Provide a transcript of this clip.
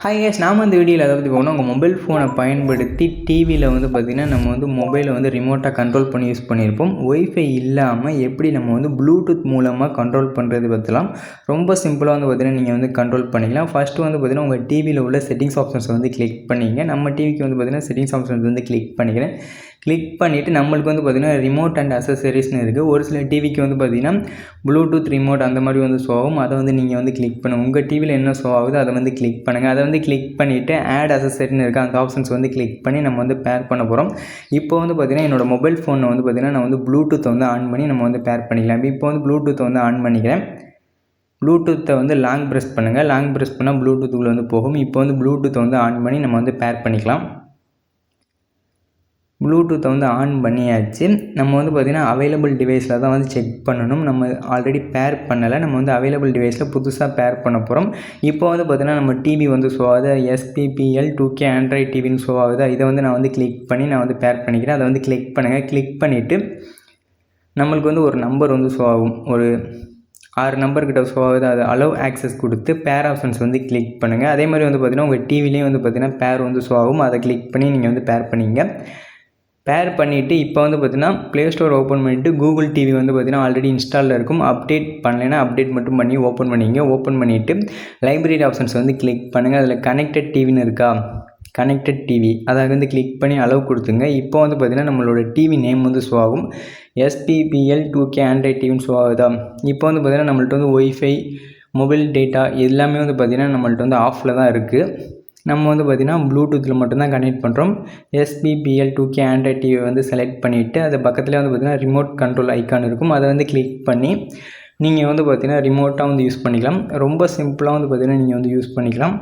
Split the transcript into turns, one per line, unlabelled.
Hi guys, நாம் இந்த வீடியோவில் அதை பற்றி போகணும். உங்கள் மொபைல் ஃபோனை பயன்படுத்தி டிவியில் வந்து பார்த்திங்கன்னா நம்ம வந்து மொபைலை வந்து ரிமோட்டாக கண்ட்ரோல் பண்ணி யூஸ் பண்ணியிருப்போம். ஒய்ஃபை இல்லாமல் எப்படி நம்ம வந்து ப்ளூடூத் மூலமாக கண்ட்ரோல் பண்ணுறது பற்றிலாம் ரொம்ப சிம்பிளாக வந்து பார்த்திங்கன்னா நீங்கள் வந்து கண்ட்ரோல் பண்ணிக்கலாம். ஃபஸ்ட்டு வந்து பார்த்திங்கன்னா உங்கள் டிவியில் உள்ள செட்டிங்ஸ் ஆப்ஷன்ஸை வந்து கிளிக் பண்ணிங்க. நம்ம டிவிக்கு வந்து பார்த்திங்கன்னா செட்டிங்ஸ் ஆப்ஷன்ஸ் வந்து கிளிக் பண்ணிக்கிறேன். கிளிக் பண்ணிவிட்டு நம்மளுக்கு வந்து பார்த்திங்கன்னா ரிமோட் அண்ட் அசசரிஸ்னு இருக்குது. ஒரு சில டிவிக்கு வந்து பார்த்திங்கன்னா ப்ளூடூத் ரிமோட் அந்த மாதிரி வந்து ஷோ ஆகும். அதை வந்து நீங்கள் வந்து கிளிக் பண்ணுங்கள். உங்கள் டிவியில் என்ன ஷோ ஆகுதோ அதை வந்து கிளிக் பண்ணுங்கள். அதை வந்து கிளிக் பண்ணிவிட்டு ஆட் அசசரின்னு இருக்குது, அந்த ஆப்ஷன்ஸ் வந்து கிளிக் பண்ணி நம்ம வந்து பேர் பண்ண போகிறோம். இப்போ வந்து பார்த்திங்கன்னா என்னோடய மொபைல் ஃபோனை வந்து பார்த்திங்கன்னா நான் வந்து ப்ளூடூத்தை வந்து ஆன் பண்ணி நம்ம வந்து பேர் பண்ணிக்கலாம். இப்போ வந்து ப்ளூடூத்தை வந்து ஆன் பண்ணிக்கிறேன். ப்ளூடூத்தை வந்து லாங் ப்ரெஸ் பண்ணுங்கள். லாங் ப்ரெஸ் பண்ணால் ப்ளூடூத்துக்குள்ளே வந்து போகும். இப்போ வந்து ப்ளூடூத்தை வந்து ஆன் பண்ணி நம்ம வந்து பேர் பண்ணிக்கலாம். ப்ளூடூத்தை வந்து ஆன் பண்ணியாச்சு. நம்ம வந்து பார்த்திங்கன்னா அவைலபிள் டிவைஸில் தான் வந்து செக் பண்ணணும். நம்ம ஆல்ரெடி பேர் பண்ணலை. நம்ம வந்து அவைலபிள் டிவைஸில் புதுசாக பேர் பண்ண போகிறோம். இப்போ வந்து பார்த்திங்கன்னா நம்ம டிவி வந்து ஷோ ஆகுது. SPPL 2K ஆண்ட்ராய்ட் டிவின்னு ஷோ ஆகுது. இதை வந்து நான் வந்து கிளிக் பண்ணி நான் வந்து பேர் பண்ணிக்கிறேன். அதை வந்து கிளிக் பண்ணுங்கள். கிளிக் பண்ணிவிட்டு நம்மளுக்கு வந்து ஒரு நம்பர் வந்து ஷோ ஆகும். ஒரு 6 நம்பர்கிட்ட ஷோ ஆகுது. அது அலோவ் ஆக்சஸ் கொடுத்து பேர் ஆப்ஷன்ஸ் வந்து கிளிக் பண்ணுங்கள். அதே மாதிரி வந்து பார்த்திங்கன்னா உங்கள் டிவிலேயும் வந்து பார்த்திங்கன்னா பேர் வந்து ஷோ ஆகும். அதை கிளிக் பண்ணி நீங்கள் வந்து பேர் பண்ணிங்க. பேர் பண்ணிவிட்டு இப்போ வந்து பார்த்திங்கன்னா ப்ளே ஸ்டோர் ஓப்பன் பண்ணிவிட்டு கூகுள் டிவி வந்து பார்த்திங்கன்னா ஆல்ரெடி இன்ஸ்டாலில் இருக்கும். அப்டேட் பண்ணலைன்னா அப்டேட் மட்டும் பண்ணி ஓப்பன் பண்ணிங்க. ஓப்பன் பண்ணிவிட்டு லைப்ரரி ஆப்ஷன்ஸ் வந்து கிளிக் பண்ணுங்கள். அதில் கனெக்டட் டிவின்னு இருக்கா, கனெக்டட் டிவி அதை வந்து கிளிக் பண்ணி அளவு கொடுத்துங்க. இப்போ வந்து பார்த்திங்கன்னா நம்மளோட டிவி நேம் வந்து ஷோ ஆகும். SPPL 2K ஆண்ட்ராய்ட் டிவின்னு ஷோ ஆகுதா. இப்போ வந்து பார்த்திங்கன்னா நம்மள்ட்ட வந்து ஒய்ஃபை, மொபைல் டேட்டா எல்லாமே வந்து பார்த்திங்கன்னா நம்மள்ட்ட வந்து ஆஃபில் தான் இருக்குது. நம்ம வந்து பார்த்திங்கன்னா ப்ளூடூத்தில் மட்டும்தான் கனெக்ட் பண்ணுறோம். SPPL 2K ஆண்ட்ராய்ட் டிவி வந்து செலக்ட் பண்ணிவிட்டு அது பக்கத்துலேயே வந்து பார்த்திங்கன்னா ரிமோட் கண்ட்ரோல் ஐக்கான் இருக்கும். அதை வந்து கிளிக் பண்ணி நீங்கள் வந்து பார்த்திங்கன்னா ரிமோட்டாக வந்து யூஸ் பண்ணிக்கலாம். ரொம்ப சிம்பிளாக வந்து பார்த்திங்கன்னா நீங்கள் வந்து யூஸ் பண்ணிக்கலாம்.